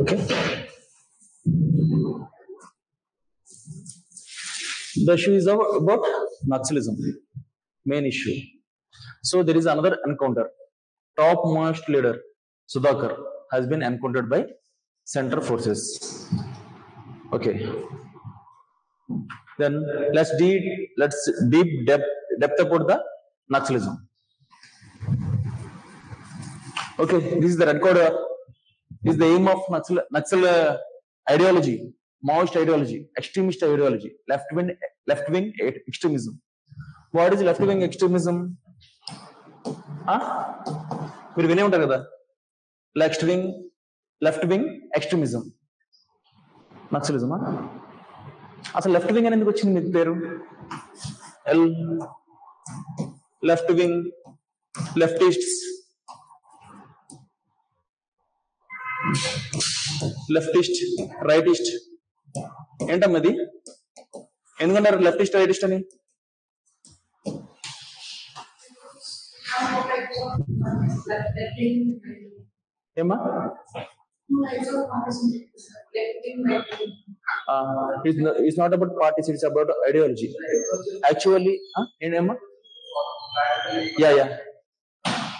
Okay. The issue is about Naxalism, main issue. So there is another encounter. Topmost leader Sudhakar has been encountered by center forces. Okay. Then let's deep depth about the Naxalism. Okay, this is the red code. This is the aim of Naxal ideology, Maoist ideology, extremist ideology, left wing extremism. What is left wing extremism? మీరు వినే ఉంటారు కదా, left wing extremism, నక్సలిజమా? అసలు left wing అని ఎందుకు వచ్చింది మీకు పేరు? Left wing, leftists, leftist, rightist ఏంటమ్మది? ఎందుకంటారు లెఫ్టిస్ట్ రైటిస్ట్ అని? ఏమా? It's not about parties, it's about ideology. Actually, ఏంటమ్మా? Yeah.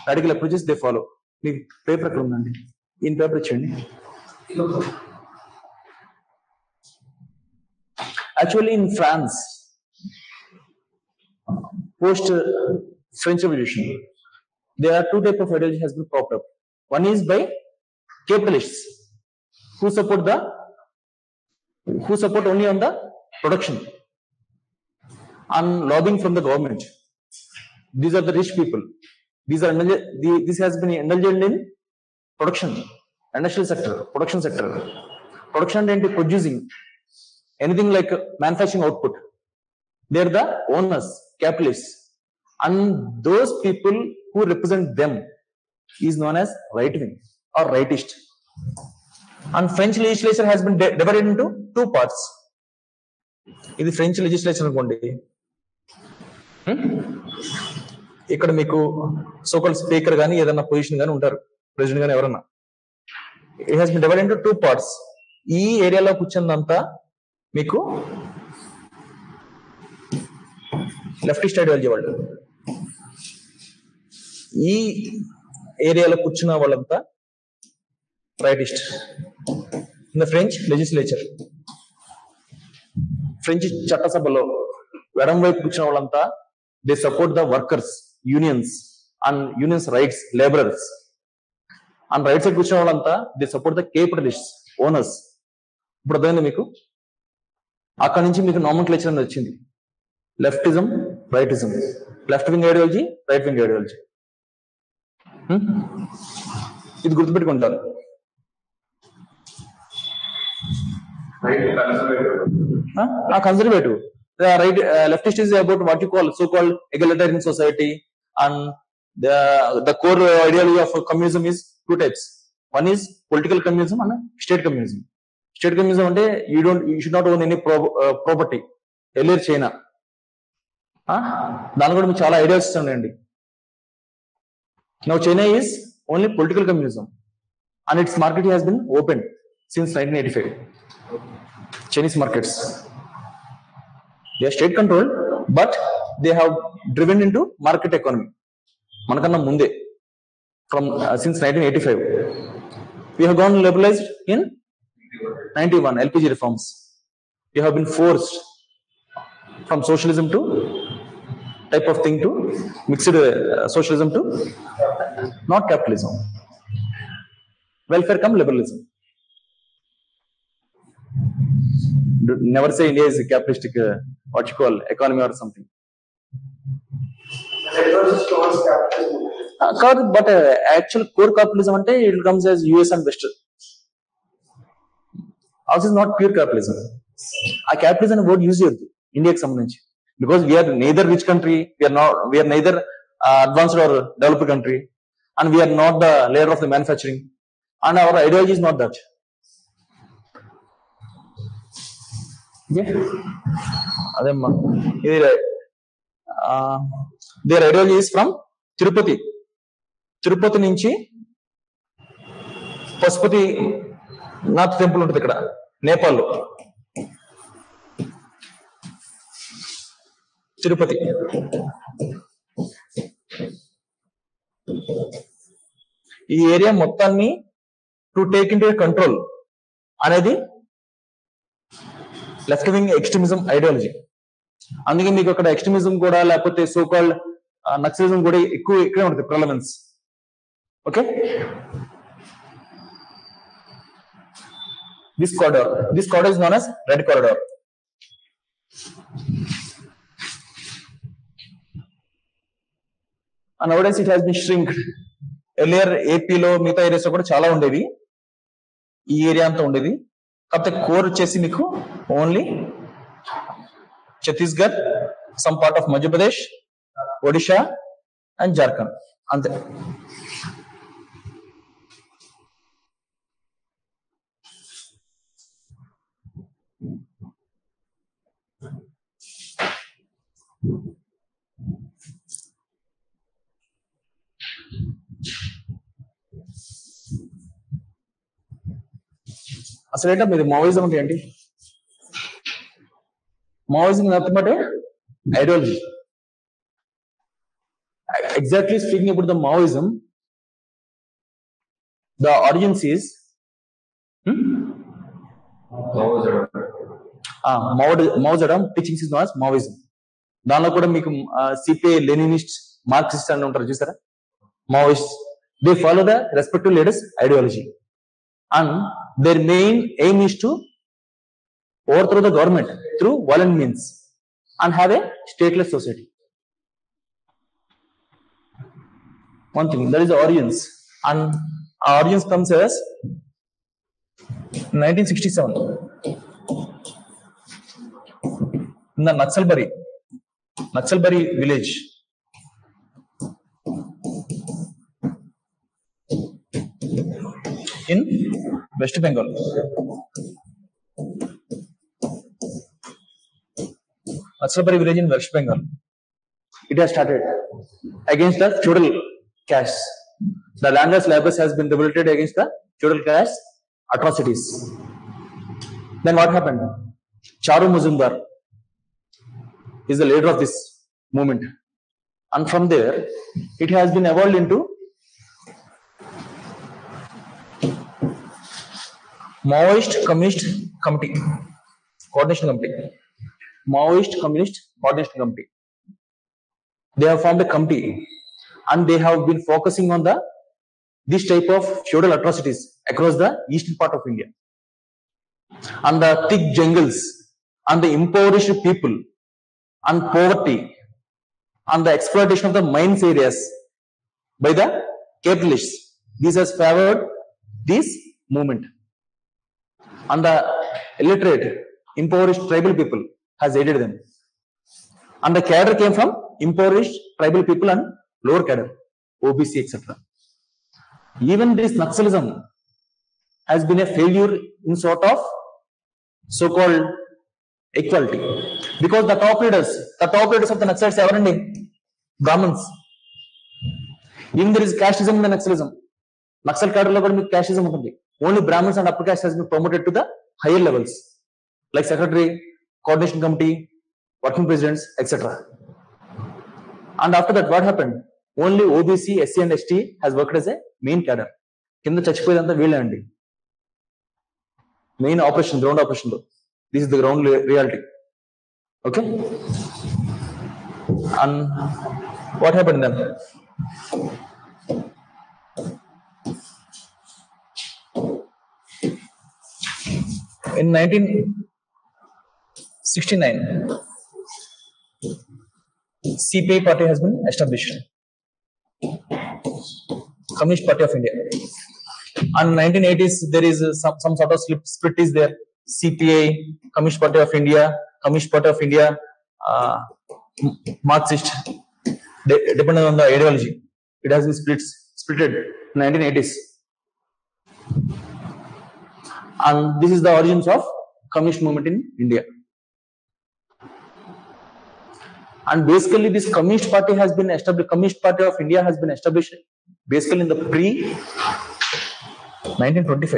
Radical approaches they follow. Me paper అక్కడ ఉందండి, ఈయన పేపర్ ఇచ్చేయండి. Actually, in France, post French Revolution, there are two types of ideology has been propped up. One is by capitalists who support only on the production and lobbying from the government. These are the rich people. This has been indulged in production, industrial sector, production sector. Production and producing anything like manufacturing output. They are the owners, capitalists, and those people who represent them is known as right wing or rightist. And French legislature has been divided into two parts. ఇది French legislature అనుకోండి. ఇక్కడ మీకు so-called speaker కానీ ఏదైనా position కానీ ఉంటారు, president కానీ ఎవరన్నా. It has been divided into two parts. ఈ ఏరియాలో కూర్చున్నంతా మీకు లెఫ్టిస్ట్ ఐడియాలజీ వాళ్ళు, ఈ ఏరియాలో కూర్చున్న వాళ్ళంతా rightist. In the French legislature, French చట్టసభలో ఎడం వైపు కూర్చున్న వాళ్ళంతా they support the workers, unions and unions rights, labourers. And right side కూర్చున్న వాళ్ళంతా they support the capitalist, owners. ఇప్పుడు అర్థమైంది మీకు? అక్కడి నుంచి మీకు నామన్క్లేచర్ అనేది వచ్చింది. Leftism, rightism, left wing ideology, right wing ideology. ఇది గుర్తుపెట్టుకుంటారు. Conservative, right, leftist is about what you call so-called egalitarian society, and the core ideology of communism is two types. One is political communism and state communism. State communism అంటే you should not own any property. ఎల్లేరు China, దాని కూడా మీకు చాలా ideas ఉన్నాయండి. Now China is only political communism and its market has been opened since 1985. Chinese markets, they are state controlled, but they have driven into market economy. Manakanna munde, from since 1985. We have gone liberalized in 91 LPG reforms. We have been forced from socialism to type of thing to mixed socialism to not capitalism. Welfare come liberalism. Never say India is a capitalistic what you call economy or something. But actual core capitalism ante it comes as US and Western. Ours is not pure capitalism. A capitalism word use cheyoddu India ki sambandhinchi, because we are neither rich country, we are neither advanced or developed country, and we are not the leader of the manufacturing, and our ideology is not that. అదేమ్మా, ఇది their ideology is from Tirupati నుంచి Pashupati Nath temple ఉంటుంది ఇక్కడ నేపాల్, తిరుపతి. ఈ area మొత్తాన్ని to take in to control అనేది left wing extremism ideology. అందుకే మీకు అక్కడ ఎక్స్ట్రీమిజం కూడా లేకపోతే సోకాల్డ్ నక్సలిజం కూడా ఎక్కువ ఇక్కడే ఉంటుంది prelims. Okay, this corridor is known as red corridor. And nowadays it has been shrinked. Earlier AP లో మిగతా ఏరియాస్ లో కూడా చాలా ఉండేవి, ఈ ఏరియా అంతా ఉండేది. కాకపోతే కోర్ వచ్చేసి మీకు only Chhattisgarh, some part of Madhya Pradesh, Odisha and Jharkhand అంతే. అసలు ఏంటో మీది మావోయిజం అంటే ఏంటి? Maoism nothing but ideology. Exactly speaking about the Maoism, the origins is Mao Zedong teachings is known as Maoism. దానిలో కూడా మీకు సిపిఐ, లెనినిస్ట్, మార్క్సిస్ట్ అని ఉంటారు చూసారా, Maoist. They follow the respective leaders ideology and their main aim is to overthrow the government through violent means and have a stateless society. One thing, that is the origins, and our origins comes as 1967 in the Naxalbari village in West Bengal. Naxalbari village in West Bengal. It has started against the feudal caste. The landless laborers has been revolted against the feudal caste atrocities. Then what happened? Charu Mazumdar is the leader of this movement, and from there it has been evolved into Maoist Communist Committee Coordination Committee. Maoist Communist Coordination Committee. They have formed a committee and they have been focusing on this type of feudal atrocities across the eastern part of India, and the thick jungles and the impoverished people and poverty and the exploitation of the mines areas by the capitalists. This has favored this movement, and the illiterate, impoverished tribal people has aided them, and the cadre came from impoverished tribal people and lower cadre, OBC, etc. Even this Naxalism has been a failure in sort of so-called equality, because the top leaders of the Naxalites are Brahmins. Even there is casteism in the Naxalism. Naxal cadre lo kuda meeku casteism untundi. Only Brahmins and upper caste has been promoted to the higher levels, like secretary, coordination committee, working presidents, etc. And after that, what happened? Only OBC, SC and ST has worked as a main cadre. Kinda chachipoyadanta veelle andi. Main operation, ground operation lo. This is the ground reality. Okay? And what happened then? In 1969, CPI party has been established, Communist Party of India. And 1980s, there is some sort of split is there. CPI, Communist Party of India, Marxist, depending on the ideology. It has been splitted in 1980s. And this is the origins of communist movement in India. And basically this Communist Party has been established, Communist Party of India has been established basically in the pre-1925.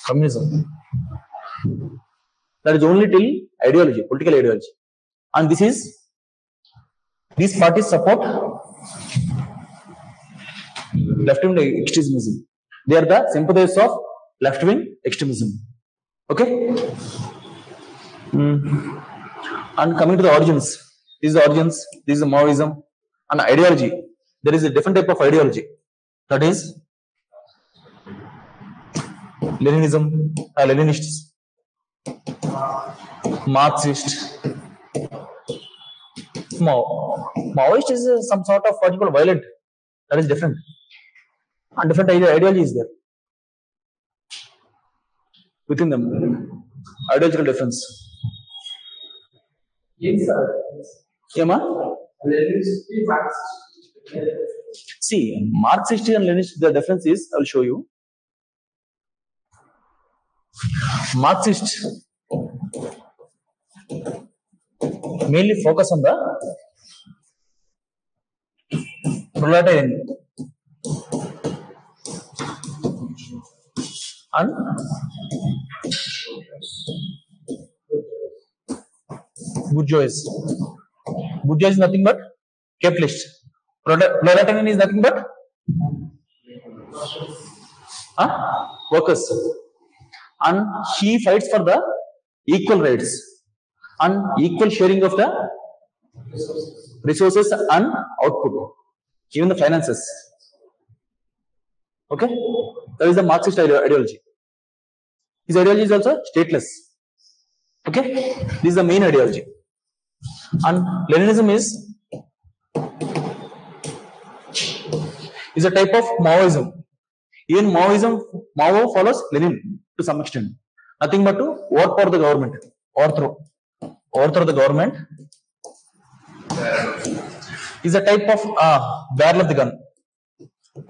Communism. That is only till ideology, political ideology. And these parties support left-wing extremism. They are the sympathizers of left-wing extremism. Okay? And coming to the origins, this is the Maoism and ideology. There is a different type of ideology. That is Leninism, Leninists, Marxist. Maoist is some sort of what you call violent. That is different. And different ideology is there within them. Ideological difference. Yes, sir. Yeah, ma? See, Marxist and Leninist, the difference is, I will show you. Marxist mainly focus on the proletarian and bourgeois. Bourgeois is nothing but capitalist. Proletarian is nothing but workers. And he fights for the equal rights and equal sharing of the resources and output, even the finances. Okay, that is the Marxist ideology. His ideology is also stateless. Okay, this is the main ideology. And Leninism is a type of Maoism. Even Mao follows Lenin to some extent. Nothing but to overthrow the government. Overthrow the government is a type of barrel of the gun.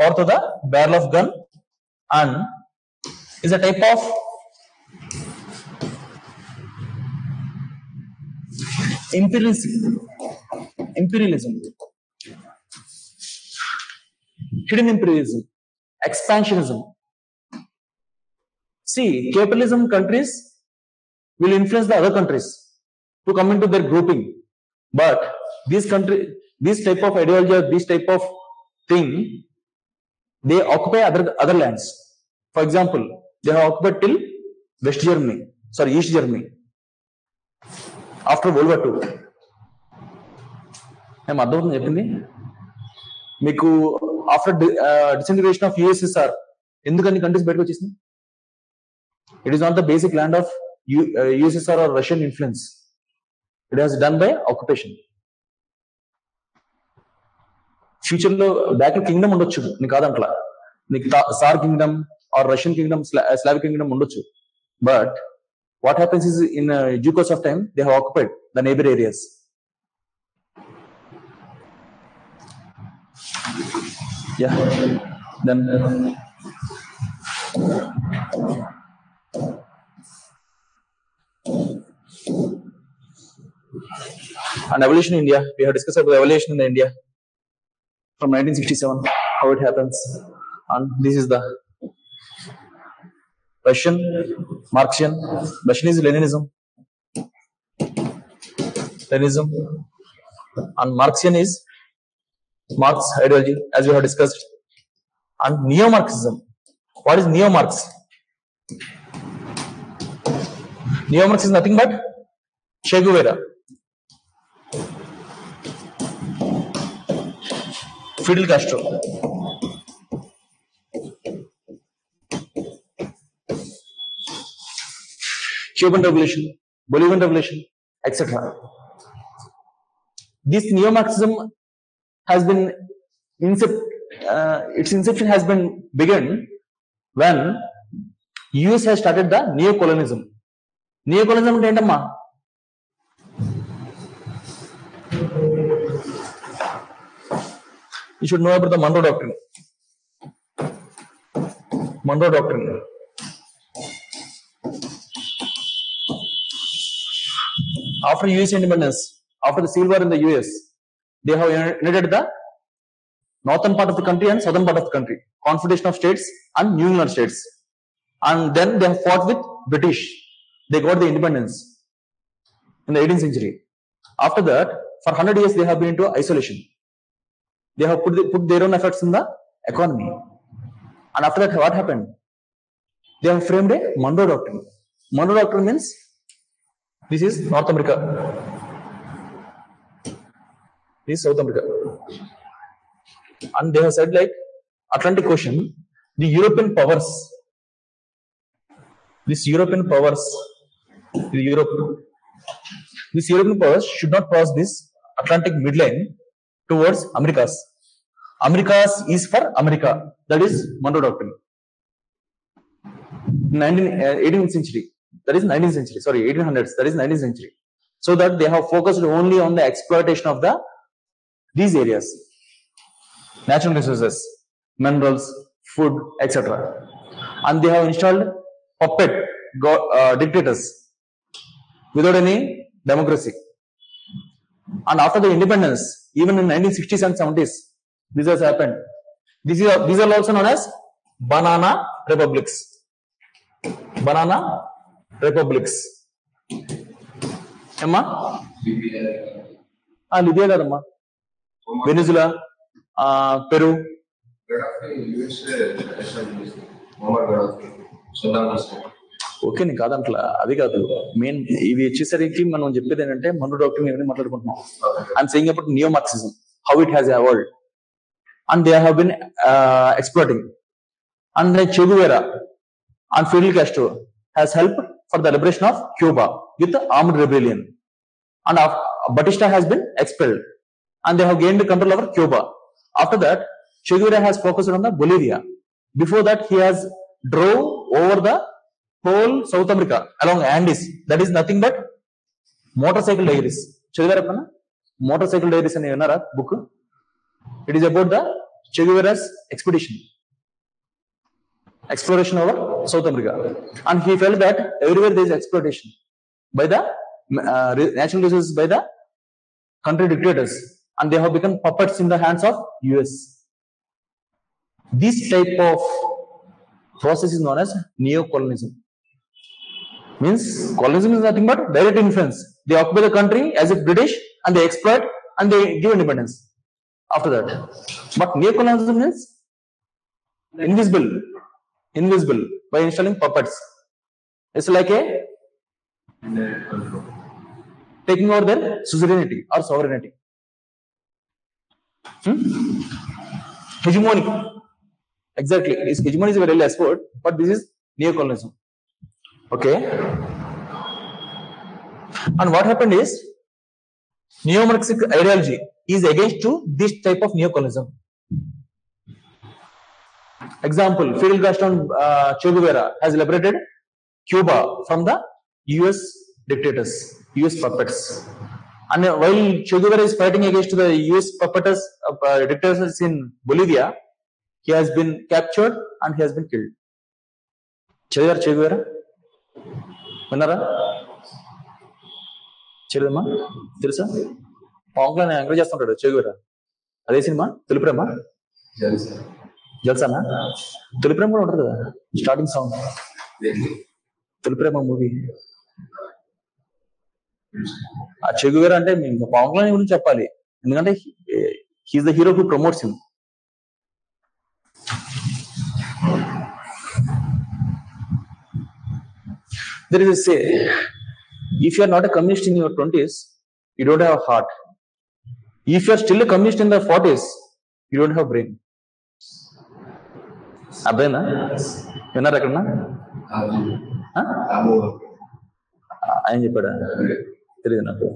Overthrow the barrel of gun and is a type of imperialism, hidden imperialism, expansionism. See, capitalism countries will influence the other countries to come into their grouping, but this type of ideology or this type of thing, they occupy other lands. For example, they have occupied till East Germany after World War II. I'm అర్థమవుతుంది చెప్పింది మీకు. After disintegration of USSR ఎందుకని countries బయటకు వచ్చేసింది? It is not the basic land of USSR or Russian influence. It has done by occupation. Future లో back kingdom ఉండొచ్చు, నీకు కాదంట్లా, నీకు tsar kingdom or Russian kingdom, Slavic kingdom ఉండొచ్చు. But what happens is in due course of time they have occupied the neighbor areas. Yeah, then and evolution in India, we have discussed about evolution in India from 1967, how it happens. And this is the Russian, Marxian. Russian is Leninism, and Marxian is Marx ideology, as we have discussed. And neo-Marxism. What is neo-Marx? Neo-Marx is nothing but Che Guevara, Fidel Castro, Cuban Revolution, Bolivian Revolution, etc. This neo-Marxism has been its inception has been begun when US has started the neo-colonialism. Neo-colonialism అంటే ఏంటమ్మా? You should know about the Monroe Doctrine. After US independence, after the Civil War in the US, they have united the northern part of the country and southern part of the country, Confederation of States and New England States. And then they have fought with British. They got the independence in the 18th century. After that, for 100 years, they have been into isolation. They have put their own efforts in the economy. And after that, what happened? They have framed a Monroe Doctrine. Monroe Doctrine means this is North America. This is South America. And they have said like Atlantic Ocean, the European powers, these European powers should not cross this Atlantic midline towards Americas. Americas is for America. That is Monroe Doctrine. 18th century. That is 19th century. Sorry, 1800s. That is 19th century. So that they have focused only on the exploitation of these areas, natural resources, minerals, food, etc. And they have installed puppet dictators without any democracy. And after the independence, even in 1960s and 70s, this has happened. These are also known as banana republics. Banana republics. Amma? Libya kadamma. Venezuela, Peru. Okay నేను కాదంట్లా, అది కాదు main. ఇవి వచ్చేసరికి మనం చెప్పేది ఏంటంటే Munro doctrine ఏమైనా మాట్లాడుకుంటున్నాం. I'm saying about neo Marxism, how it has evolved and they have been exploiting. And like Che Guevara and Fidel Castro has helped for the liberation of Cuba with armed rebellion. And Batista has been expelled and they have gained control over Cuba. After that, Che Guevara has focused on the Bolivia. Before that, he has drove over the whole South America along Andes. That is nothing but motorcycle diaries. Che Guevara motorcycle diaries అని విన్నారా book? It is about the Che Guevara's exploration over South America. And he felt that everywhere there is exploitation by the natural resources by the country dictators, and they have become puppets in the hands of US. This type of process is known as neo-colonialism. Means colonialism is nothing but direct influence. They occupy the country as if British and they exploit and they give independence after that. But neo-colonialism is invisible by installing puppets. It's like a taking over their suzerainty or sovereignty. Hegemony. Exactly. Hegemony is a very less word, but this is neo-colonialism. Okay. And what happened is, neo-Marxist ideology is against to this type of neo-colonialism. Example, Fidel Castro and Che Guevara has liberated Cuba from the US dictators, US puppets. And while Che Guevara is fighting against the US puppets, dictators in Bolivia, he has been captured and he has been killed. Che Guevara? విన్నారా? చెల్లెమ్మా తెలుసా? ఆంగ్లం encourage చేస్తుంటాడు Che Guevara. అదే cinema తెలుపురేమ జల్సానా? తెలుపురేమ కూడా ఉంటుంది కదా starting song. తెలుపురేమ movie. ఆ Che Guevara అంటే ఇంకా పవన్ కళ్యాణ్ గురించి చెప్పాలి, ఎందుకంటే he is the hero who promotes him. There is a say, if you are not a communist in your 20s, you don't have a heart. If you are still a communist in the 40s, you don't have brain. అర్థమైందా? విన్నారా ఎక్కడన్నా? ఆయన చెప్పాడా? తెలియదు నాకు.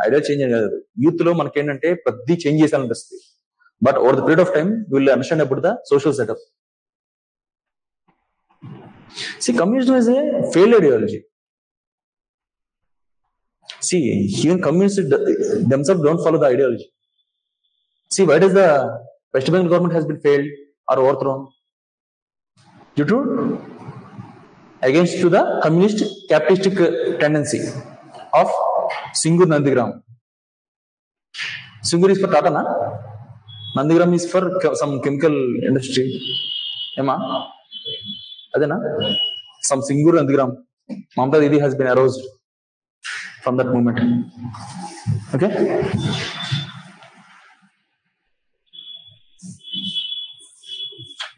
Idea change కాదు, youth లో మనకేంటంటే ప్రతి చేంజ్ చేయాలనిపిస్తుంది. But over the period of time will understand about the social setup. See, communism is a failed ideology. See, even communists themselves don't follow the ideology. See, why does the West Bengal government has been failed or overthrown? Due to against to the communist capitalistic tendency of Singur Nandigram. Singur is for Tata, na? Nandigram is for some chemical industry. ఏమా అదేనా? Some Singur Nandigram, Mamta Didi has been aroused from that moment. Okay.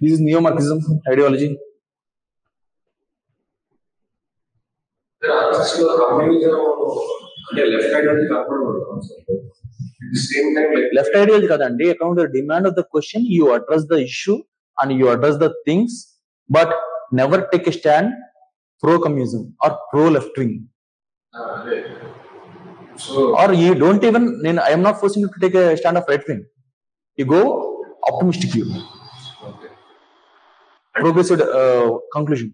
This is neo-Marxism ideology. Left ideology kadandi. According to the demand of the question, you address the issue and you address the things, but never take a stand pro-communism or pro-left wing. Or you don't even. I am not forcing you to take a stand of right wing. You go optimistic view. Progressive conclusion.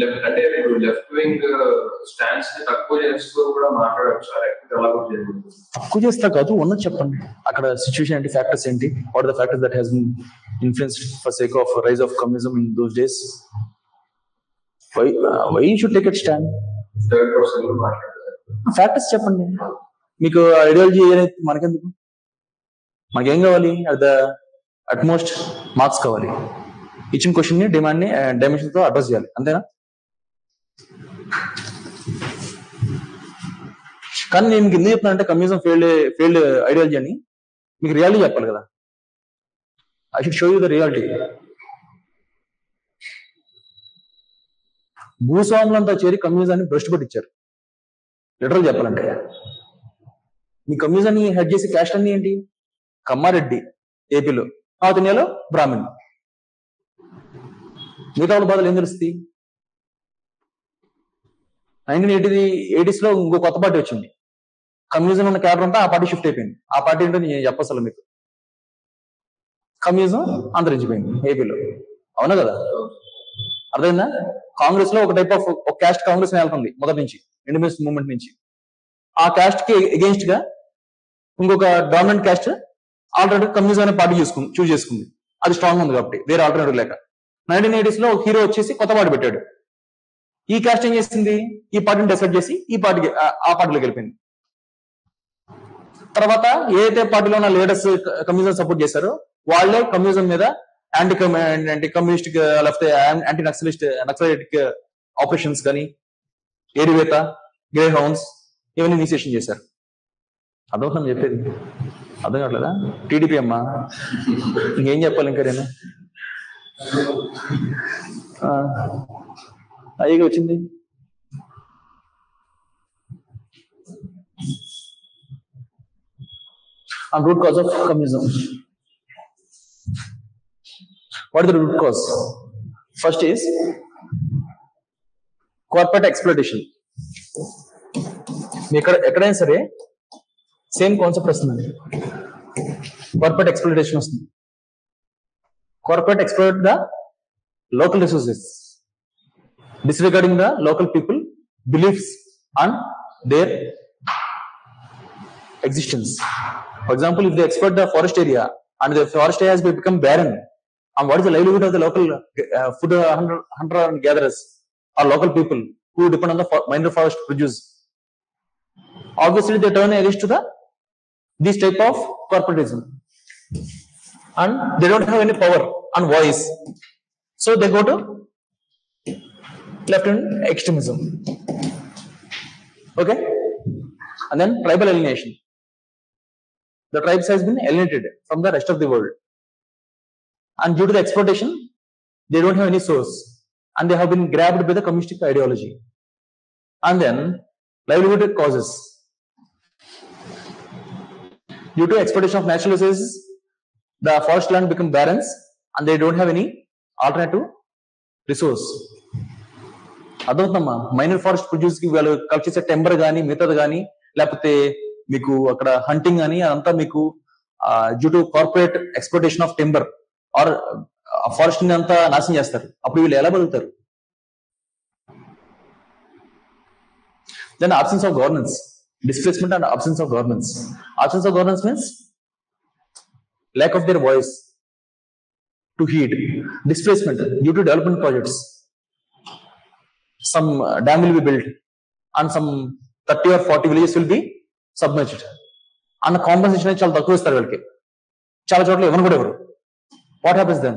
Left wing stands ని తక్కువ చేస్తూ కూడా మాట్లాడచ్చు. తక్కువ చేస్తా కాదు, ఉన్నది చెప్పండి. అక్కడ సిచ్యువేషన్ ఏంటి, ఫ్యాక్టర్స్ ఏంటి, what the factors that has been influenced for sake of rise of communism in those days. Why you should take it stand. Factors చెప్పండి. మీకు ఐడియాలజీ ఏదైతే మనకెందుకు, మనకేం కావాలి? అట్ ద అట్మోస్ట్ మార్క్స్ కావాలి. ఇచ్చిన క్వశ్చన్ ని డిమాండ్ ని డైమెన్షన్ తో అడ్రస్ చేయాలి, అంతేనా? కానీ నేను మీకు ఎందుకు చెప్తానంటే కమ్యూనిజం ఫెయిల్డ్ ఐడియాలజీ అని, మీకు రియాలిటీ చెప్పాలి కదా. I should show you the reality. భూస్వాములంతా చేరి కమ్యూనిజాన్ని భ్రష్టు పట్టించారు, లిటరల్ చెప్పాలంటే. మీ కమ్యూనిజాన్ని హెడ్ చేసే క్యాస్ట్ అన్ని ఏంటి? కమ్మారెడ్డి ఏపీలో, నార్త్ ఇండియాలో బ్రాహ్మణ్. మిగతా వాళ్ళ బాధలు ఏం తెలుస్తుంది? 1980s లో ఇంకో కొత్త పార్టీ వచ్చింది. కమ్యూనిజం ఉన్న క్యాడర్ అంతా ఆ పార్టీ షిఫ్ట్ అయిపోయింది. ఆ పార్టీ ఏంటో నేను చెప్పసలు మీకు. కమ్యూనిజం అంతరించిపోయింది ఏపీలో, అవునా కదా? అర్థమైందా? కాంగ్రెస్ లో ఒక టైప్ ఆఫ్ ఒక క్యాస్ట్ కాంగ్రెస్ వెళ్తుంది మొదటి నుంచి, ఇండిపెండెన్స్ మూవ్మెంట్ నుంచి. ఆ క్యాస్ట్ కి ఎగెయిన్స్ట్ గా ఇంకొక డామినెంట్ క్యాస్ట్ ఆల్టర్నేటివ్ కమ్యూనిజం అనే పార్టీ చూస్ చేసుకుంది. అది స్ట్రాంగ్ ఉంది కాబట్టి, వేరే ఆల్టర్నేటివ్ లేక. 1980s లో ఒక హీరో వచ్చేసి కొత్త పార్టీ పెట్టాడు. ఈ క్యాస్ట్ ఏం చేసింది? ఈ పార్టీని డిసైడ్ చేసి ఆ పార్టీలోకి వెళ్ళిపోయింది. తర్వాత ఏదైతే పార్టీలో ఉన్న లీడర్స్ కమ్యూనిజం సపోర్ట్ చేశారో వాళ్ళే కమ్యూనిజం మీద యాంటీ కమ్యూనిస్టిక్ లేకపోతే యాంటీ నక్సలైటిక్ ఆపరేషన్స్ కానీ, ఏరివేత, గ్రే హౌన్స్ ఇవన్నీ ఇనిషియేషన్ చేశారు. అదొకటి చెప్పేది అర్థం కావట్లేదా? టీడీపీ అమ్మా, ఇంకేం చెప్పాలి ఇంకా నేను? అయ్యగా వచ్చింది. Root cause of communism. What is the root cause? First is corporate exploitation. ఎక్కడైనా సరే సేమ్ కాన్సెప్ట్ వస్తుందండి. కార్పొరేట్ ఎక్స్ప్లోయిటేషన్ వస్తుంది. Corporate exploit the local resources, disregarding the local people beliefs and their existence. For example, if they exploit the forest area and the forest area has become barren, and what is the livelihood of the local food hunter and gatherers or local people who depend on the minor forest produce? Obviously, they turn against to this type of corporatism. And they don't have any power and voice, so they go to left-wing extremism. Okay, and then tribal alienation. The tribes has been alienated from the rest of the world, and due to the exploitation, they don't have any source, and they have been grabbed by the communistic ideology. And then livelihood causes. Due to exploitation of natural resources, the forest land become barren and they don't have any alternative resource. అదవుతుందమ్మా. Minor forest produce కి వాళ్ళు collect చేసే timber కానీ, మిగతాది కానీ, లేకపోతే మీకు అక్కడ హంటింగ్ కానీ, అదంతా మీకు due to corporate exploitation of timber or forest ని అంతా నాశనం చేస్తారు. అప్పుడు వీళ్ళు ఎలా బతుకుతారు? Then absence of governance, displacement and absence of governance. Absence of governance means lack of their voice to heed. Displacement due to development projects. Some dam will be built and some 30 or 40 villages will be submerged. And the compensation చాలా తక్కువ ఇస్తారు వీళ్ళకి. చాలా చోట్ల ఎవరు కూడా ఎవరు. What happens then?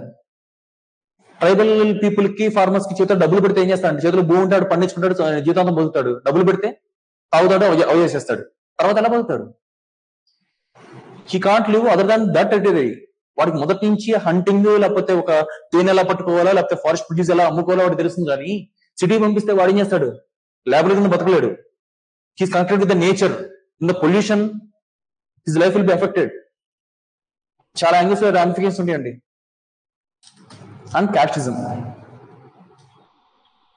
Tribal people కి ఫార్మర్స్ కి చేతిలో డబ్బులు పెడితే ఏం చేస్తాడు? చేతిలో భూమి ఉంటాడు, పండించుకుంటాడు, జీవితాంతం బతుకుతాడు. డబ్బులు పెడితే తాగుతాడు, అవి చేసేస్తాడు. తర్వాత ఎలా బతుకుతాడు? He can't live other than that territory. వాడికి మొదటి నుంచి హంటింగ్, లేకపోతే ఒక తేనె ఎలా పట్టుకోవాలా, లేకపోతే ఫారెస్ట్ ప్రొడ్యూస్ ఎలా అమ్ముకోవాలో వాడికి తెలుస్తుంది. కానీ సిటీ పంపిస్తే వాడు ఏం చేస్తాడు? ల్యాబ్ల కింద బతకలేడు. He's connected with the nature. In the pollution his life will be affected. చాలా యాంగిల్స్ లో రామిఫికేషన్స్ ఉంటాయండి. And casteism,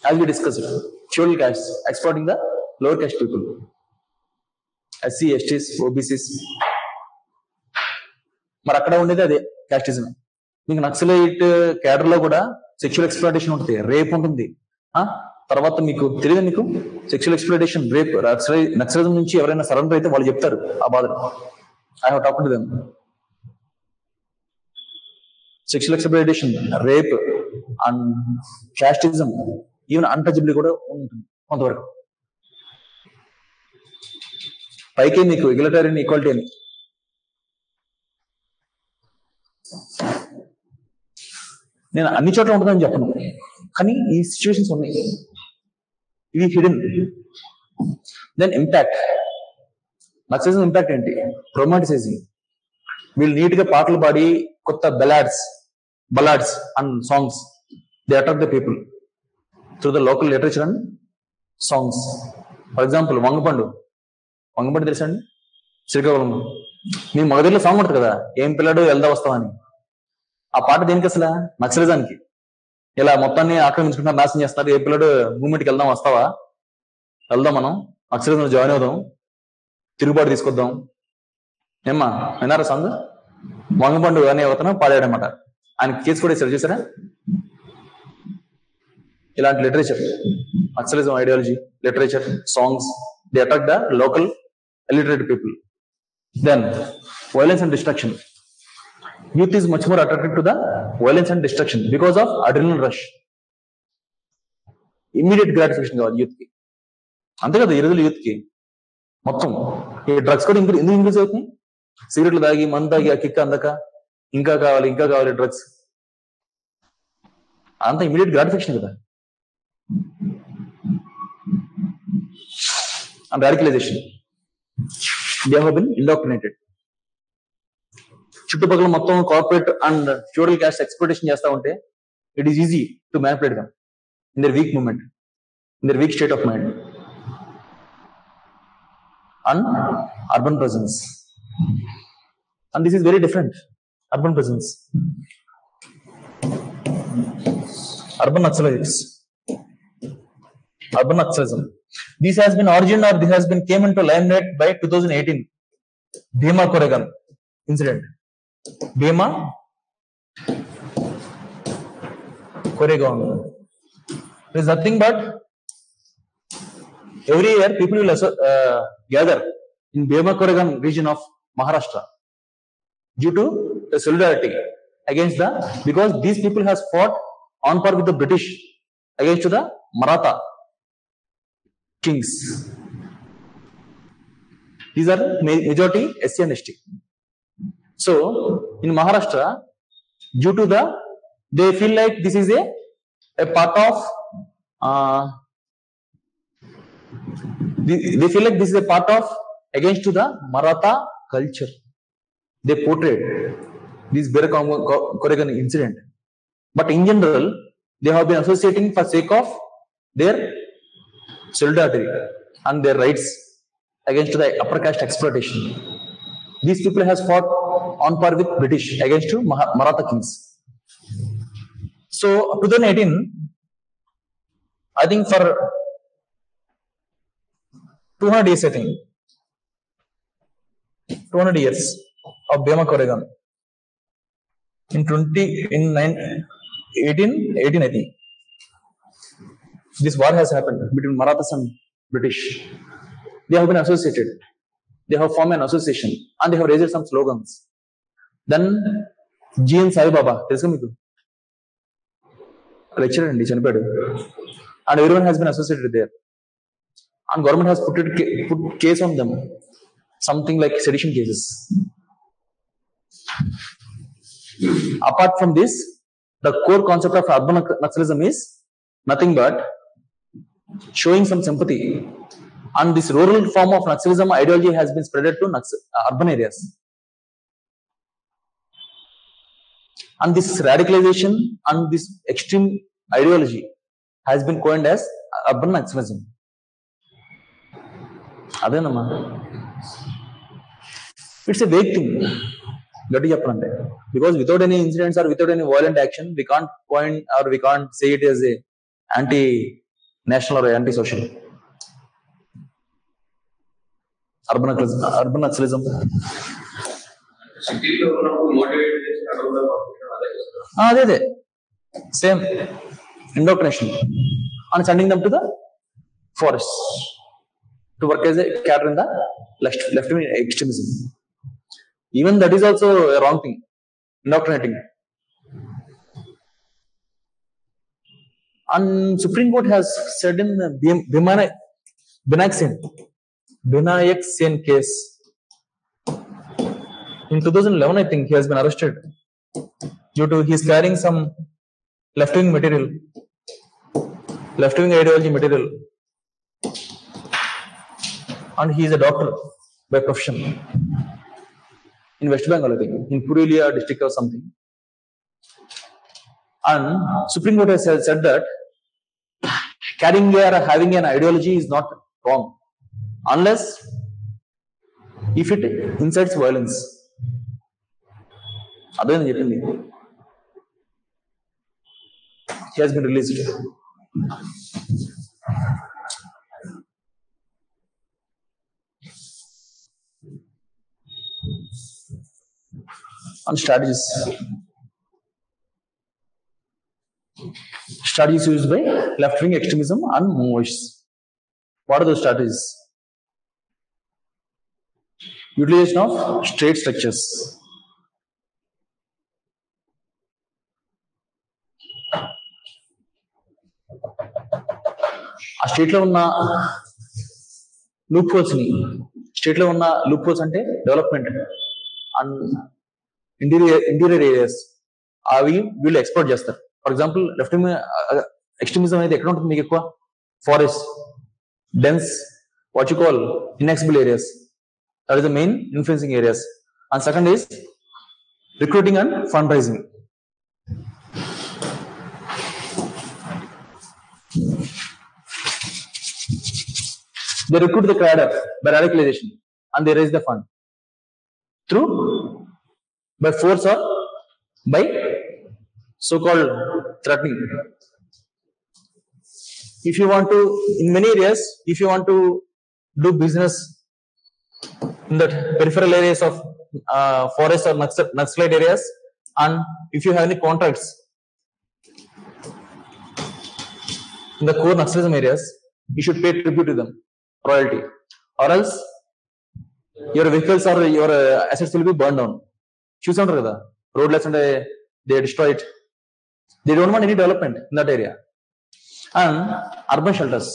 as we discussed, feudal castes exploiting the lower caste people, SC, STs, OBCs. మరి అక్కడ ఉండేది అదే casteism. మీకు naxalite cadre లో కూడా సెక్షువల్ ఎక్స్ప్లాయిటేషన్ ఉంటుంది, రేప్ ఉంటుంది. తర్వాత మీకు తెలియదు, మీకు సెక్షువల్ ఎక్స్ప్లాయిటేషన్, రేప్. నక్సలిజం నుంచి ఎవరైనా సరెండర్ అయితే వాళ్ళు చెప్తారు ఆ బాధలు. I have talked to them. Sexual exploitation, rape and casteism, even untouchability కూడా ఉంటుంది కొంతవరకు. పైకే మీకు ఎగ్లిటేరియన్ ఈక్వాలిటీ అని. నేను అన్ని చోట్ల ఉంటుందని చెప్పను, కానీ ఈ సిచ్యువేషన్స్ ఉన్నాయి, ఇవి hidden. Then impact, Naxalism impact ఏంటి? రొమాంటిసైజింగ్. వీళ్ళు నీట్ గా పాటలు పాడి కొత్త ballads and songs, they attract the people through the local literature and songs. For example Vangapandu తెలుసా అండి? శ్రీకాకుళం మీ మగధీరలో సాంగ్ ఉంటుంది కదా, ఏం పిల్లాడు వెళ్దా వస్తావని. ఆ పాట దేనికి అసలు? నక్సలిజానికి. ఇలా మొత్తాన్ని ఆక్రమించుకుంటున్నారు, నాశనం చేస్తున్నారు. ఏ పిల్లడు మూమెంట్కి వెళ్దాం వస్తావా, వెళ్దాం మనం నక్సలిజంలో జాయిన్ అవుదాం, తిరుగుబాటు తీసుకొద్దాం. ఏమ్మా విన్నారా సాంగ్? వంగపండు అనే అతను పాడాడనమాట. ఆయన కేసు కూడా ఇస్తారు, చూసారా? ఇలాంటి literature, naxalism ideology, literature, songs, they attract the local illiterate people. Then violence and destruction. Youth is much more attracted to the violence and destruction because of adrenaline rush. Immediate gratification కావాలి youth కి. అంతే కదా ఈ రోజులు youth కి మొత్తం. ఈ drugs కూడా ఎందుకు ఇంక్రీజ్ అవుతుంది? సిగరెట్లు తాగి, మందు తాగి, ఆ కిక్ అందక ఇంకా కావాలి డ్రగ్స్. అంత ఇమీడియట్ గ్రాటిఫికేషన్ కదా. And radicalisation, they have been indoctrinated. చుట్టుపక్కల మొత్తం corporate and feudal caste exploitation చేస్తా ఉంటే it is easy to manipulate them in their weak moment, in their weak state of mind. And urban presence, and this is very different. Urban presence, urban Naxalism. This has been origin, or this has been came into limelight by 2018 Bhima Koregaon incident. Bhima Koregaon is nothing but every year people will gather in Bhima Koregaon region of Maharashtra due to the solidarity against because these people has fought on par with the British against the Maratha kings. These are majority SC and ST. So in Maharashtra, due to they feel like this is a part of they feel like this is a part of against to the Maratha culture. They portrayed this Bhima Koregaon incident, but in general they have been associating for sake of their solidarity and their rights against the upper caste exploitation. These people has fought on par with British against Maratha kings. So 2018, I think for 200 years, I think 200 years of Bhima Koregaon. In 1818, I think this war has happened between Marathas and British. They have been associated. They have formed an association and they have raised some slogans. Then G.N. Sai Baba, తెలుసు మీకు, lecturer అండి, చనిపోయాడు. And everyone has been associated there. And government has put case on them, something like sedition cases. Apart from this, The core concept of urban Naxalism is nothing but showing some sympathy. And this rural form of Naxalism ideology has been spread to urban areas. And this radicalization and this extreme ideology has been coined as urban Naxalism. Adenamma. It's a vague thing. Because without any incidents or without any violent action, we can't point or we can't say it as a anti-national or anti-social. Urban Naxalism. They same indoctrination and sending them to the forests to work as a cadre in the left-wing extremism. Even that is also a wrong thing. Indoctrinating. And Supreme Court has said in the Binayak Sen case, in 2011, I think he has been arrested due to he is carrying some left-wing material, left-wing ideology material, and he is a doctor by profession in West Bengal, I think, in Purulia district or something. And Supreme Court has said that carrying or having an ideology is not wrong unless if it incites violence. He has been released. On strategies used by left-wing extremism and Maoists. What are those strategies? Utilization of state structures. ఆ state లో ఉన్న loop holes అంటే development and interior areas అవి వీళ్ళు explore చేస్తారు. For example left extremism అనేది ఎక్కడ ఉంటుంది మీకు ఎక్కువ? Forest, dense, what you call inaccessible areas. That is the main influencing areas. And second is recruiting and fund raising. They recruit the cadre by radicalization and they raise the fund through by force or by so-called threatening. If you want to, in many areas, if you want to do business in the peripheral areas of forest or Naxalite areas, and if you have any contracts in the core Naxalism areas, you should pay tribute to them, royalty, or else your vehicles or your assets will be burned down. Choose under the roadless and they destroy it. They don't want any development in that area. And urban shelters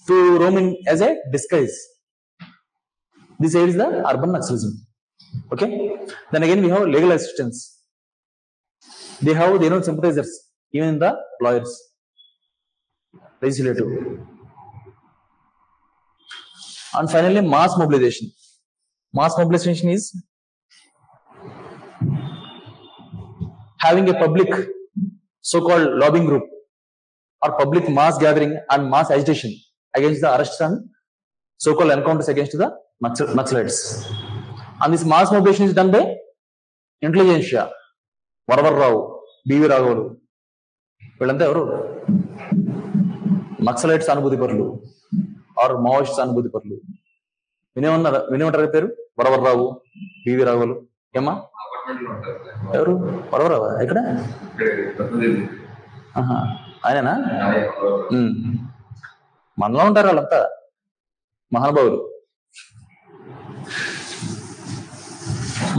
to roam in as a disguise. This is the urban Naxalism. Okay. Then again we have legal assistance. They have their own sympathizers, even in the lawyers, legislative. And finally, mass mobilization. Mass mobilization is having a public so-called lobbying group or public mass gathering and mass agitation against the arrests and so-called encounters against the Naxalites. And this mass mobilization is done by intelligentsia. Varavar Rao, B.V. Raghavu, వీళ్ళంతా ఎవరు? Naxalites అనుభూతి పరులు are Maoist అనుభూతి పరులు. వినేమంటారు పేరు? Varavara Rao, B.V. రాఘవులు. ఏమా ఎవరు? వరవరావా? ఎక్కడ? ఆయననా? మనలో ఉంటారు వాళ్ళంతా మహానుభావులు.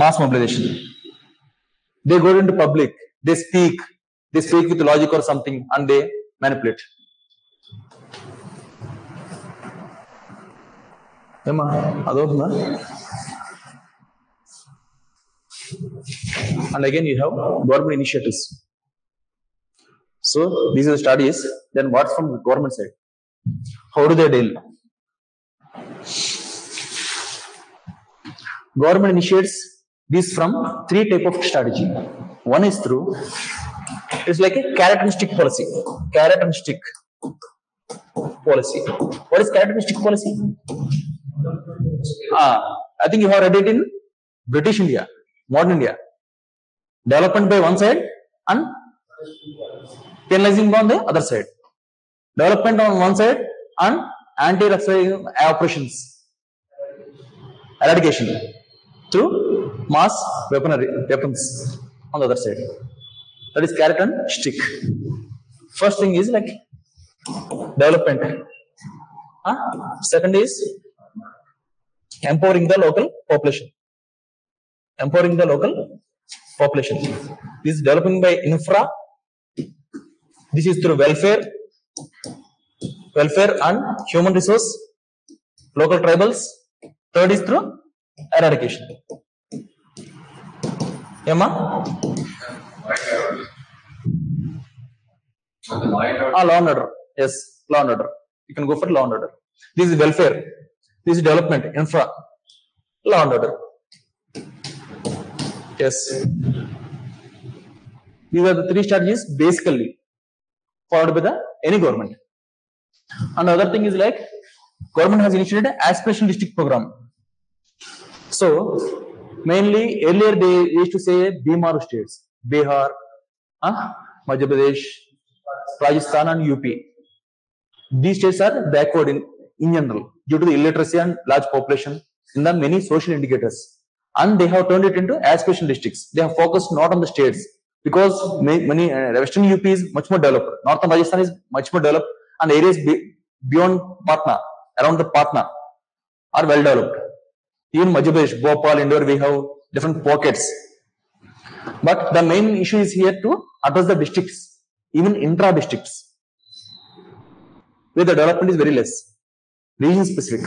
Mass mobilisation. They go into public, they speak with logic or something and they manipulate. ఏమా అదవుతుందా? And again you have government initiatives. So these are the studies. Then what's from the government side? How do they deal? Government initiates this from three type of strategy. One is through, it's like a characteristic policy. Characteristic policy. What is characteristic policy? I think you have read it in British India, modern India. Development by one side and penalizing on the other side. Development on one side and anti-referendum operations, eradication through mass weapons on the other side. That is characteristic. First thing is like development. Second is empowering the local population. Empowering the local population. This is developing by infra. This is through welfare and human resource, local tribals. Third is through eradication. Emma? Law and order. Yes, law and order. You can go for law and order. This is welfare. This is development, infra, law and order. Yes. These are the three strategies basically followed by the any government. Another thing is like government has initiated an aspirational district program. So mainly earlier they used to say BMR states, Bihar, Madhya Pradesh, Rajasthan and UP. These states are backward in general due to the illiteracy and large population in the many social indicators. And they have turned it into aspirational districts. They have focused not on the states because many Western UP is much more developed. Northern Rajasthan is much more developed and areas beyond Patna, around the Patna are well developed. Even Madhya Pradesh, Bhopal, Indore, we have different pockets. But the main issue is here to address the districts, even intra-districts, where the development is very less, region specific.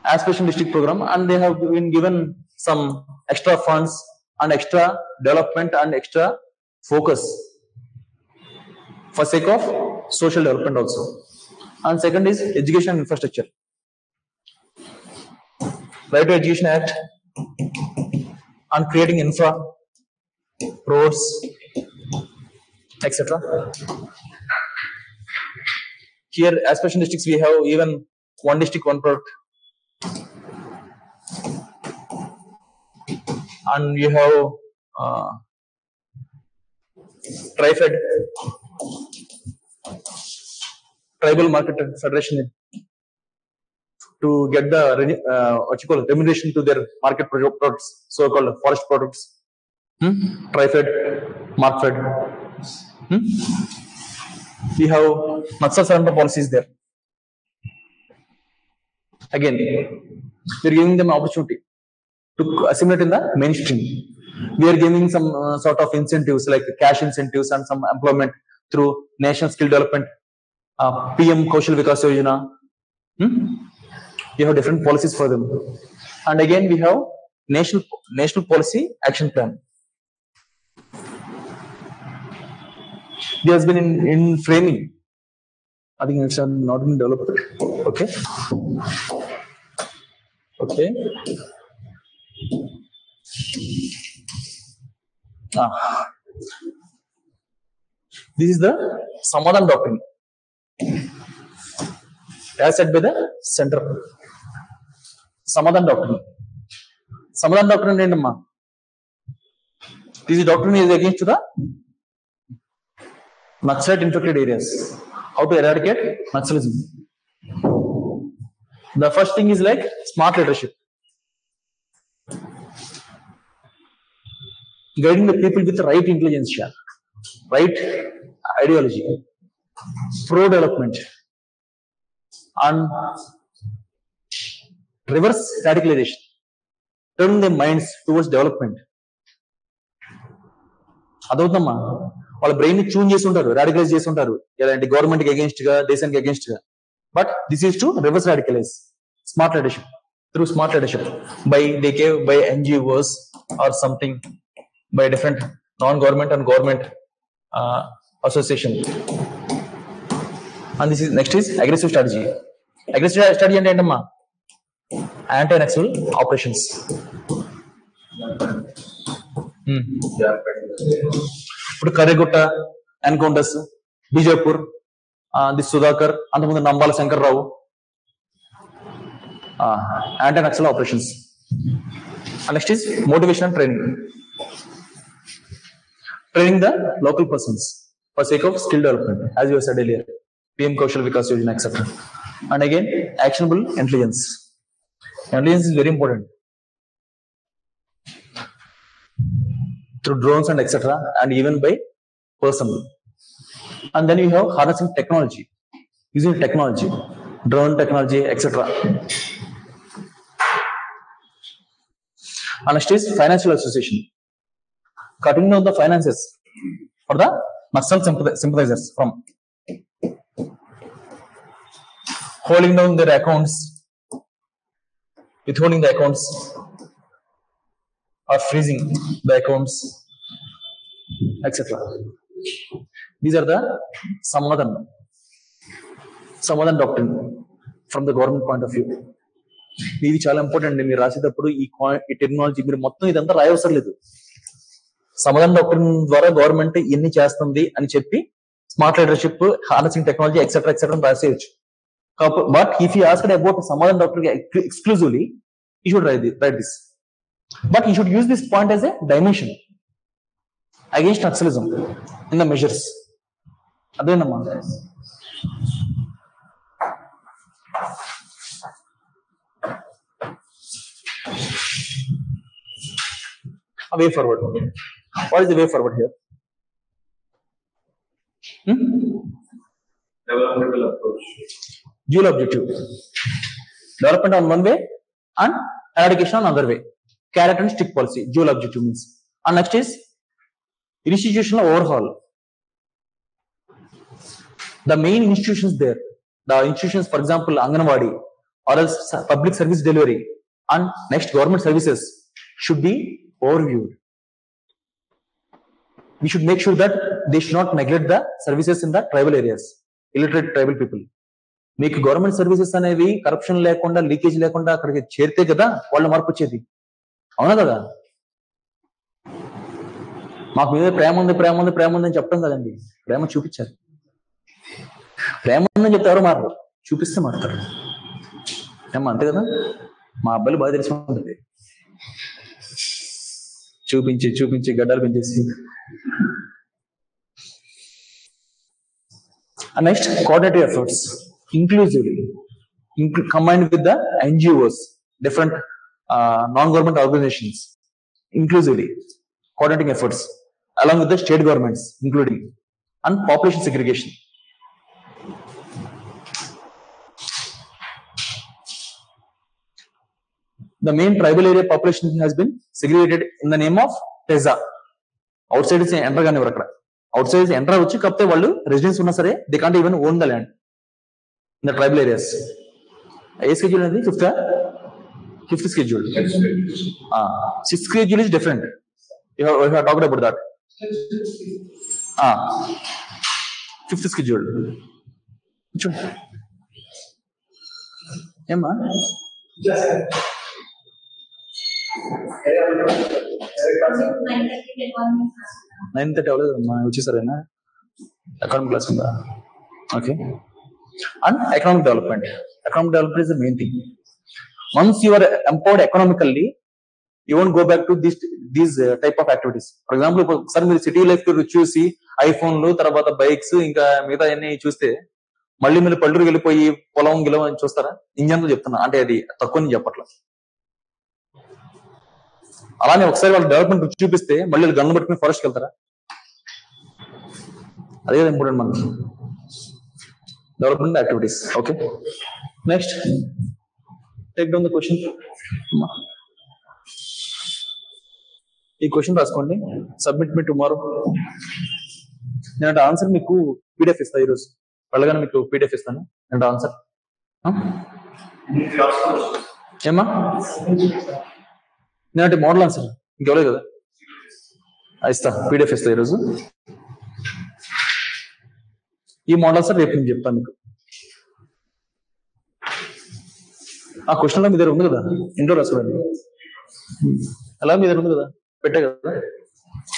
Aspiration district program, and they have been given some extra funds and extra development and extra focus for sake of social development also. And second is education and infrastructure. Right to Education Act and creating infra, roads, etc. Here, aspiration districts, we have even one district, one product. And you have TriFed, Tribal Market Federation, to get the remuneration to their market products, so-called forest products. TriFed, MarkFed. We have Matsya surrender policies there. Again, we are giving them an opportunity to assimilate in the mainstream. We are giving some sort of incentives like cash incentives and some employment through National Skill Development, PM Kaushal Vikas Yojana. We have different policies for them. And again, we have National Policy Action Plan. There has been in framing. I think it's not been developed. Okay. Okay. This is the Samadhan doctrine, as said by the center. Samadhan doctrine. Samadhan doctrine ఏంటమ్మా? This doctrine is against the Naxalite infected areas. How to eradicate Naxalism? The first thing is like smart leadership. Guiding the people with the right intelligence, right ideology, pro-development, and reverse radicalization, turning their minds towards development. అదవుతుందమ్మా, వాళ్ళ brain ని tune చేసి ఉంటారు, radicalise చేసి ఉంటారు, ఎలాంటి government కి against గా, దేశానికి అగేన్స్ట్ గా. But this is to reverse radicalise. Smart leadership, through smart leadership by NGOs or something, by different non-government and government association. And this is next is aggressive strategy. Aggressive strategy అంటే ఏంటమ్మా? Anti-nexual operations. ఇప్పుడు Karregutta encounters, Bijapur, the Sudhakar, అంతకుముందు Nambala Shankarrao, anti-nexual operations. And next is motivation and training. Training the local persons for sake of skill development, as you said earlier, PM Kaushal Vikas Yojana, etc. And again, actionable intelligence. Intelligence is very important. Through drones and etc. and even by personal. And then you have harnessing technology, using technology, drone technology, etc. And next is financial association. Cutting down the finances for the Naxal sympathizers from holding down their accounts, withholding the accounts, or freezing the accounts, etc. These are the Samadhan doctrine from the government point of view. ఇది చాలా important అండి. మీరు రాసేటప్పుడు ఈ technology మీరు మొత్తం ఇదంతా రాయవసరం లేదు. సమాధాన డాక్టరీన్ ద్వారా గవర్నమెంట్ ఎన్ని చేస్తుంది అని చెప్పి smart leadership, harnessing technology etcetera etcetera రాసేయచ్చు. But if you asked about Samadhan doctrine exclusively, you should write this. But you should use this point as a dimension against Naxalism in the measures. అదేనమ్మా. A way forward. What is the way forward here? Developmental approach. Dual objective. Development on one way and eradication on other way. Carrot and stick policy. Dual objective means. And next is institutional overhaul. The main institutions there, the institutions, for example, Anganwadi or else public service delivery and next government services should be overviewed. We should make sure that they should not neglect the services in the tribal areas, illiterate tribal people. మీకు government services అనేవి corruption లేకుండా, leakage లేకుండా అక్కడికి చేరితే కదా వాళ్ళు మార్పు వచ్చేది. అవునా కదా? మాకు మీద ప్రేమ ఉంది ప్రేమ ఉంది ప్రేమ ఉంది అని చెప్పడం కదండి. ప్రేమ చూపించాలి. ప్రేమ ఉందని చెప్తే ఎవరు మారరు, చూపిస్తే మారుతారు. ఏమో అంతే కదా. మా అబ్బాయిలు బాగా తెలిసి ఉంటుంది. చూపించి చూపించి గడ్డలు పెంచేసి. Next coordinative efforts inclusively combined with the NGOs, different non-government organizations, inclusively coordinating efforts along with the state governments, including and population segregation. The main tribal area population has been segregated in the name of TESA. Outside is enter gaani varakra. Outside is enter vachi kapte vallu residents unna sare they can't even own the land in the tribal areas. A schedule is fifth schedule. Sixth schedule is different. You have talked about that. Fifth schedule. Which one? Emma? 9:30 అవ్వలేదమ్మా, వచ్చేసారేనా? Economic class ఉందా? Okay. And economic development. Economic development is the main thing. Once you are empowered economically, you won't go back to these type of activities. For example, ఒకసారి మీరు city life చూసి ఐఫోన్లు, తర్వాత bikes, ఇంకా మిగతా అన్ని చూస్తే మళ్ళీ మీరు పల్లెటూరుకి వెళ్ళిపోయి పొలం గిలం అని చూస్తారా? ఇంజన్తో చెప్తున్నా, అంటే అది తక్కువ నేను చెప్పట్లా. అలానే ఒకసారి వాళ్ళు డెవలప్మెంట్ చూపిస్తే మళ్ళీ గన్ను పట్టుకుని ఫారెస్ట్కి వెళ్తారా? అదే కదా ఇంపార్టెంట్ మనకి. Development activities. Okay. Next, take down the question. ఈ క్వశ్చన్ రాసుకోండి, సబ్మిట్ మీ టుమారో. నేను ఆన్సర్ మీకు పీడిఎఫ్ ఇస్తాను ఈరోజు. వెళ్ళగానే మీకు పీడిఎఫ్ ఇస్తాను. నేను ఆన్సర్ ఏమా నేను మోడల్ ఆన్సర్ ఇంకెవలేదు కదా. ఇస్తా పీడిఎఫ్ ఇస్తా ఈరోజు. ఈ మోడల్స్ రేపు నేను చెప్తాను మీకు. ఆ క్వశ్చన్ లో మీ దగ్గర ఉంది కదా, ఇంట్లో రాసుకోండి. అలా మీ దగ్గర ఉంది కదా, పెట్టే కదా.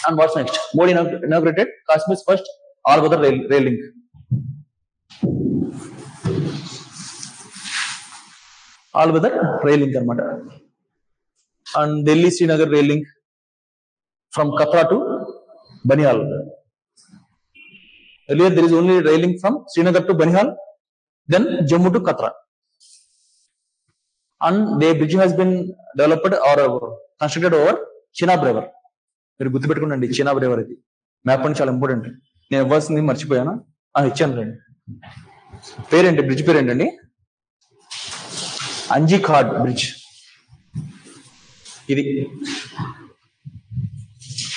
And what's next? Modi inaugurated Kashmir's first all-weather rail link. all-weather rail link అనమాట. And Delhi Srinagar rail link from Katra to Banihal. Earlier there is only rail link from Srinagar to Banihal, then Jammu to Katra. And the bridge has been developed or constructed over Chenab River. మీరు గుర్తుపెట్టుకోండి, Chenab River ఇది map అని చాలా important. నేను ఇవ్వాల్సింది మర్చిపోయాను, ఇచ్చాను రండి. పేరేంటి, బ్రిడ్జ్ పేరేంటండి? అంజీ ఘాట్ బ్రిడ్జ్. ఇది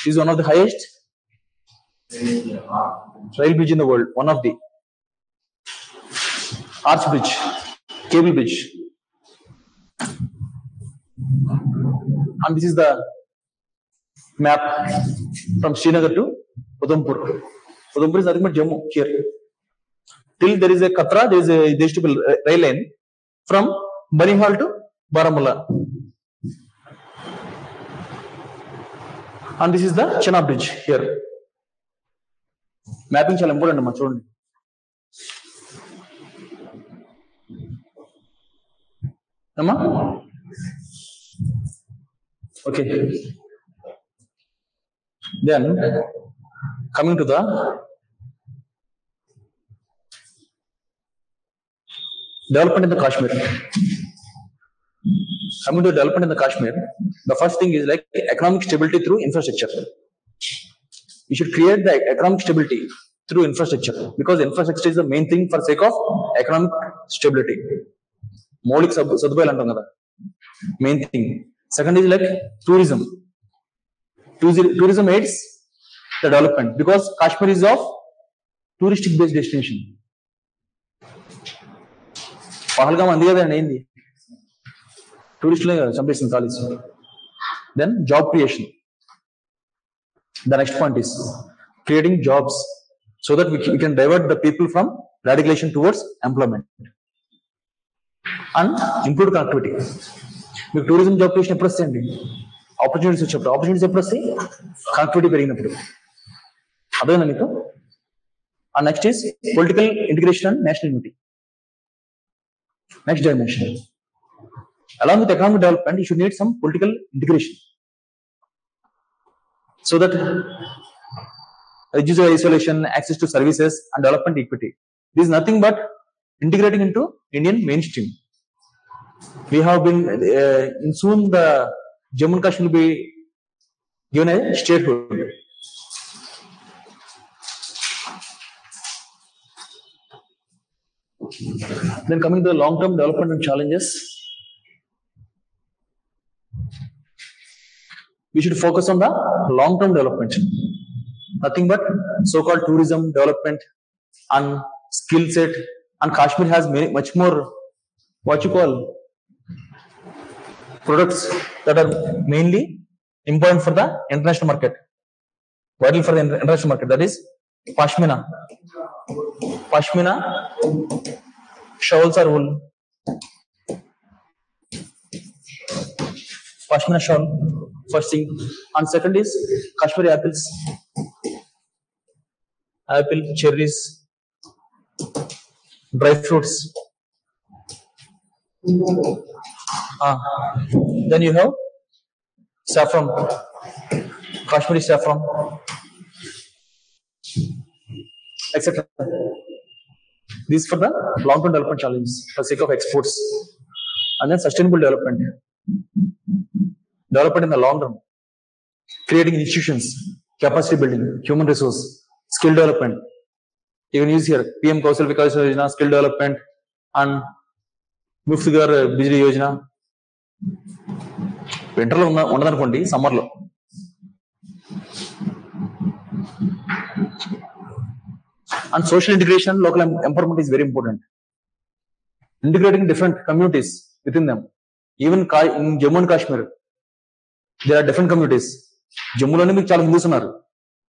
is one of the highest rail bridge in the world, one of the arch bridge, cable bridge. And this is the map from Srinagar to Udhampur. Udhampur is nothing but Jammu here. Till there is a Katra, there is to be rail line from Banihal to Baramulla. And this is the Chenab bridge here. Mapping చాలా important అమ్మా, చూడండి. అమ్మా okay. Then coming to the development in the Kashmir. Coming to development in the Kashmir, the first thing is like economic stability through infrastructure. We should create the economic stability through infrastructure, because infrastructure is the main thing for sake of economic stability. Maulik Sadhupayalu antam kada, main thing. Second is like tourism. Tourism aids the development, because Kashmir is of touristic based destination. Pahalgam andi kada ఏంది, టూరిస్టులే చంపేస్తుంది college. Then job creation. The next point is creating jobs so that we can divert the people from radicalization towards employment and improve connectivity. మీకు tourism job creation ఎప్పుడు వస్తాయండి? Opportunities వచ్చినప్పుడు. Opportunities ఎప్పుడు వస్తాయి? Connectivity పెరిగినప్పుడు. అదేనా మీకు? And next is political integration and national unity. Next dimension. Along with economic development, you should need some political integration, so that reduce isolation, access to services, and development equity. This is nothing but integrating into Indian mainstream. We have been soon the Jammu and Kashmir will be given a statehood. Then coming to the long-term development and challenges. We should focus on the long-term development. Nothing but so-called tourism development and skill set. And Kashmir has much more, what you call, products that are mainly important for the international market. Vital for the international market. That is Pashmina. Pashmina shawls are wool. Pashmina shawl, first thing. And second is Kashmiri apples, apple, cherries, dry fruits. Then you have saffron, Kashmiri saffron, etc. These for the long-term development challenge for sake of exports. And then sustainable development. Development in the long run. Creating institutions, capacity building, human resource, skill development. You can use here PM Kaushal Vikas Yojana, skill development, and Muftigar Bijli Yojana. Winter lo ఉండదనుకోండి, summer లో. And social integration, local empowerment is very important. Integrating different communities within them. Even in Jammu and Kashmir, there are different communities. జమ్మూలోనే మీకు చాలా హిందూస్ ఉన్నారు.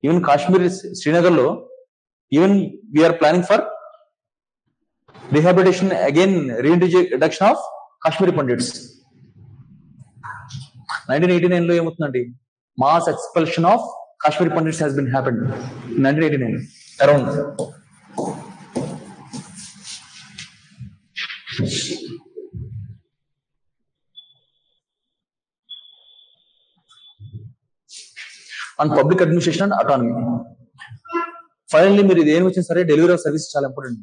Even Kashmir, Srinagar లో even we're planning for rehabilitation again, reintroduction of Kashmiri Pandits. 1989 లో ఏమవుతుందండి, mass expulsion of Kashmiri Pandits has been happened 1989 around. And public administration and autonomy. Finally మీరు ఇది ఏమి వచ్చినా సరే డెలివరీ ఆఫ్ సర్వీస్ చాలా ఇంపార్టెంట్.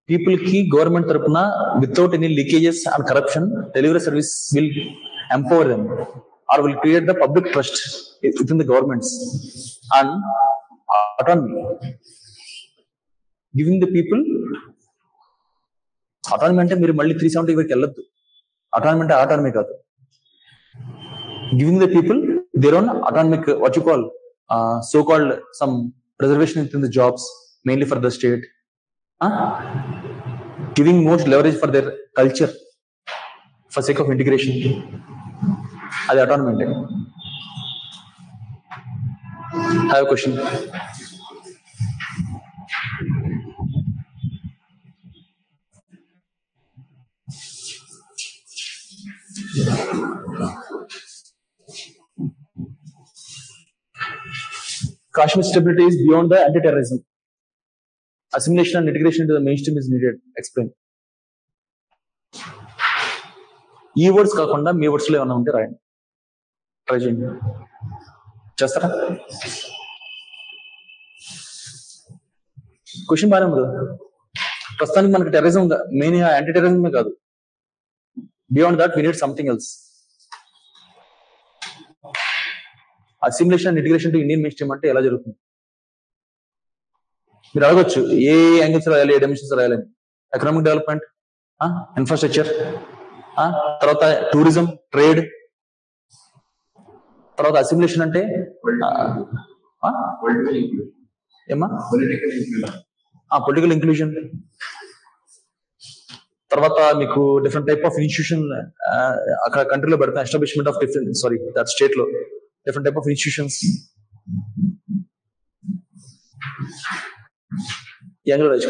పీపుల్ కి గవర్నమెంట్ తరఫున without any leakages and corruption delivery service will empower them or will create the public trust with in the governments. And autonomy, giving the people autonomy అంటే మీరు మళ్ళీ 370 వరకు వెళ్ళొద్దు. Autonomy అంటే autonomy కాదు. Giving the people their own autonomic, what you call so-called some reservation in the jobs, mainly for the state, giving more leverage for their culture for sake of integration. Adi autonomy ante. I have a question. Kashmir stability is beyond the anti-terrorism. Assimilation and integration into the mainstream is needed. Explain. ఈ words కాకుండా మీ words లో ఏమైనా ఉంటే రాయండి, try చేయండి. చేస్తారా? Question బాగానే ఉంది. ప్రస్తుతానికి మనకి టెర్రరిజం మెయిన్ యాంటీ టెర్రరిజమే కాదు. Beyond that we need something else. Assimilation and integration to Indian main stream అంటే ఎలా జరుగుతుంది? మీరు అడగొచ్చు ఏ యాంగిల్స్ రాయాలి, ఏ డైమెన్షన్స్ రాయాలని. ఎకనామిక్ డెవలప్మెంట్, ఇన్ఫ్రాస్ట్రక్చర్, తర్వాత టూరిజం, ట్రేడ్, తర్వాత అసిమిలేషన్ అంటే ఏమా పొలిటికల్ ఇంక్లూజన్, తర్వాత మీకు డిఫరెంట్ టైప్ ఆఫ్ ఇన్స్టిట్యూషన్ అక్కడ కంట్రీలో పెడతాం, establishment of different that state లో different type of institutions. Young age